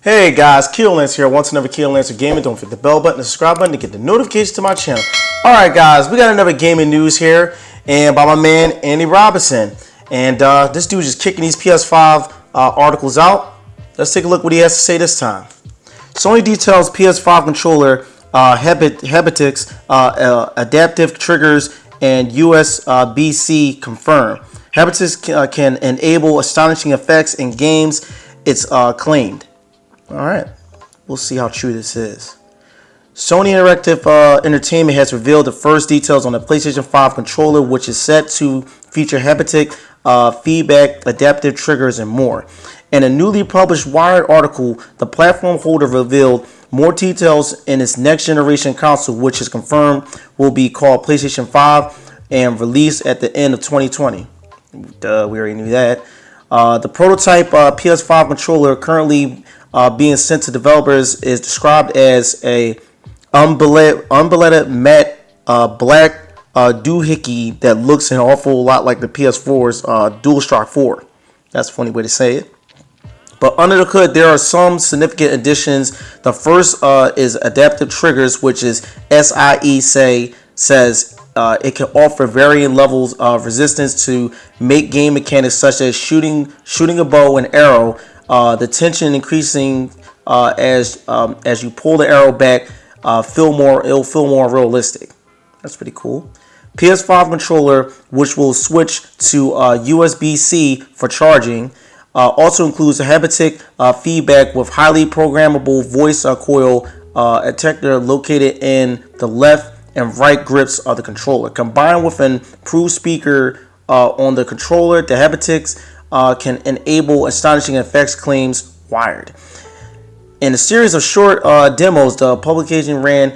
Hey guys, Keelance here. Once another Keelance Gaming. Don't forget the bell button, the subscribe button to get the notifications to my channel. Alright guys, we got another gaming news here, and by my man Andy Robinson. And this dude is kicking these PS5 articles out. Let's take a look what he has to say this time. Sony details PS5 controller haptics, adaptive triggers, and USB-C confirmed. Haptics can enable astonishing effects in games, it's claimed. Alright, we'll see how true this is. Sony Interactive Entertainment has revealed the first details on the PlayStation 5 controller, which is set to feature haptic feedback, adaptive triggers, and more. In a newly published Wired article, the platform holder revealed more details in its next generation console, which is confirmed will be called PlayStation 5 and released at the end of 2020. Duh, we already knew that. The prototype PS5 controller currently being sent to developers is described as a unbledded matte black doohickey that looks an awful lot like the PS4's DualShock 4. That's a funny way to say it. But under the hood, there are some significant additions. The first is adaptive triggers, which is SIE says it can offer varying levels of resistance to make game mechanics such as shooting a bow and arrow. The tension increasing as you pull the arrow back, it'll feel more realistic. That's pretty cool. PS5 controller, which will switch to USB-C for charging, also includes a haptic feedback with highly programmable voice coil detector located in the left and right grips of the controller. Combined with an improved speaker on the controller, the haptics can enable astonishing effects, claims Wired. In a series of short demos, the publication ran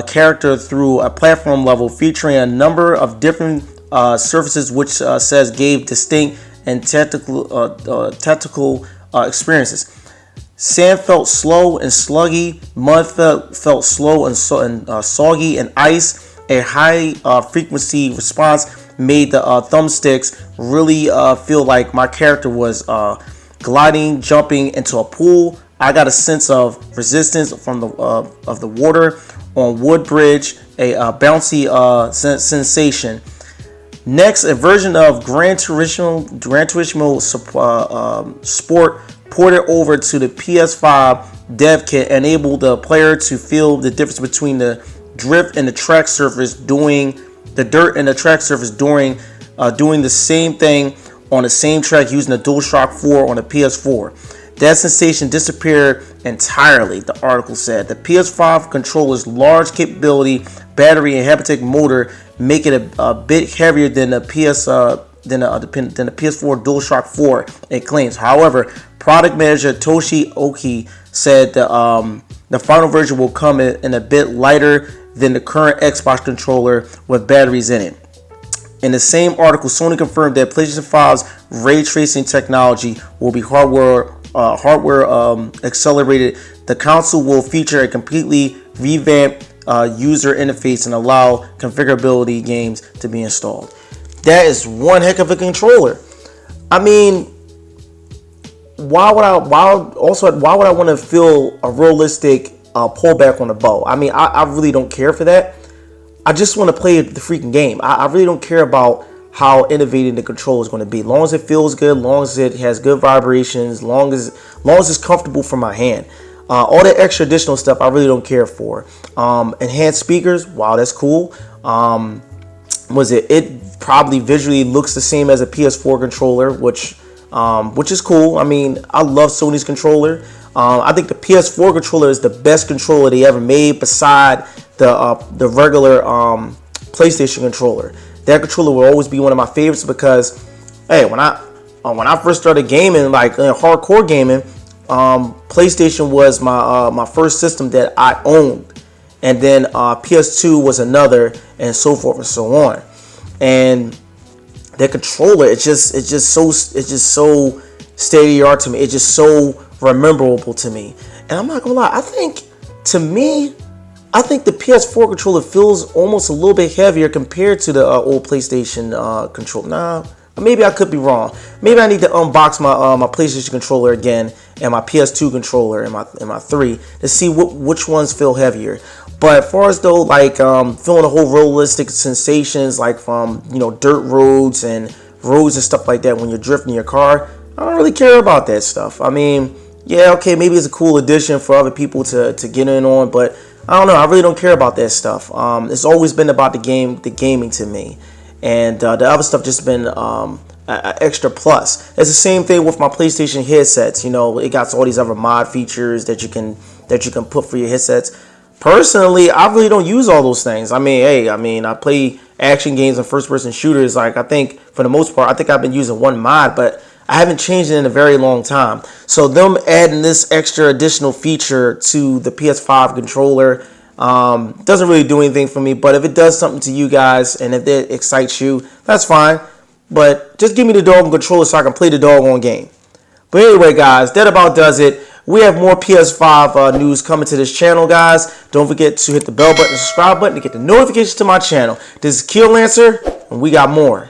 character through a platform level featuring a number of different surfaces, which says gave distinct and tactical experiences. Sand felt slow and sluggy, mud felt slow and soggy, and ice, a high frequency response, made the thumbsticks really feel like my character was gliding, jumping into a pool. I got a sense of resistance from the water on wood bridge, a bouncy sensation. Next, a version of Gran Turismo Sport ported over to the PS5 dev kit enabled the player to feel the difference between the drift and the track surface doing the same thing on the same track using the DualShock 4 on the PS4. That sensation disappeared entirely, the article said. The PS5 controller's large capability, battery, and haptic motor make it a bit heavier than the PS4 DualShock 4, it claims. However, product manager Toshi Oki said the final version will come in a bit lighter than the current Xbox controller with batteries in it. In the same article, Sony confirmed that PlayStation 5's ray tracing technology will be hardware accelerated. The console will feature a completely revamped user interface and allow configurability games to be installed. That is one heck of a controller. I mean, why would I want to feel a realistic pullback on the bow? I mean, I really don't care for that. I just want to play the freaking game. I really don't care about how innovative the controller is going to be. As long as it feels good, as long as it has good vibrations, as long as it's comfortable for my hand. All that extra additional stuff I really don't care for. Enhanced speakers, wow, that's cool. It probably visually looks the same as a PS4 controller, which is cool. I mean, I love Sony's controller. I think the PS4 controller is the best controller they ever made, beside the regular PlayStation controller. That controller will always be one of my favorites because, hey, when I first started gaming, like hardcore gaming, PlayStation was my first system that I owned, and then PS2 was another, and so forth and so on. And that controller, it's just so state of the art to me. It's just so rememberable to me. And I'm not gonna lie, I think the PS4 controller feels almost a little bit heavier compared to the old PlayStation controller. Nah, maybe I could be wrong. Maybe I need to unbox my PlayStation controller again and my PS2 controller and my 3 to see which ones feel heavier. But as far as though like feeling the whole realistic sensations like from dirt roads and stuff like that when you're drifting your car, I don't really care about that stuff. I mean, yeah, okay, maybe it's a cool addition for other people to get in on, but I don't know. I really don't care about that stuff. It's always been about the gaming to me, and the other stuff just been an extra plus. It's the same thing with my PlayStation headsets. It got all these other mod features that you can put for your headsets. Personally, I really don't use all those things. I mean, hey, I play action games and first-person shooters. Like, I think for the most part, I think I've been using one mod, but I haven't changed it in a very long time. So them adding this extra additional feature to the PS5 controller doesn't really do anything for me. But if it does something to you guys and if it excites you, that's fine. But just give me the doggone controller so I can play the doggone game. But anyway, guys, that about does it. We have more PS5 news coming to this channel, guys. Don't forget to hit the bell button and subscribe button to get the notifications to my channel. This is Keel Lancer, and we got more.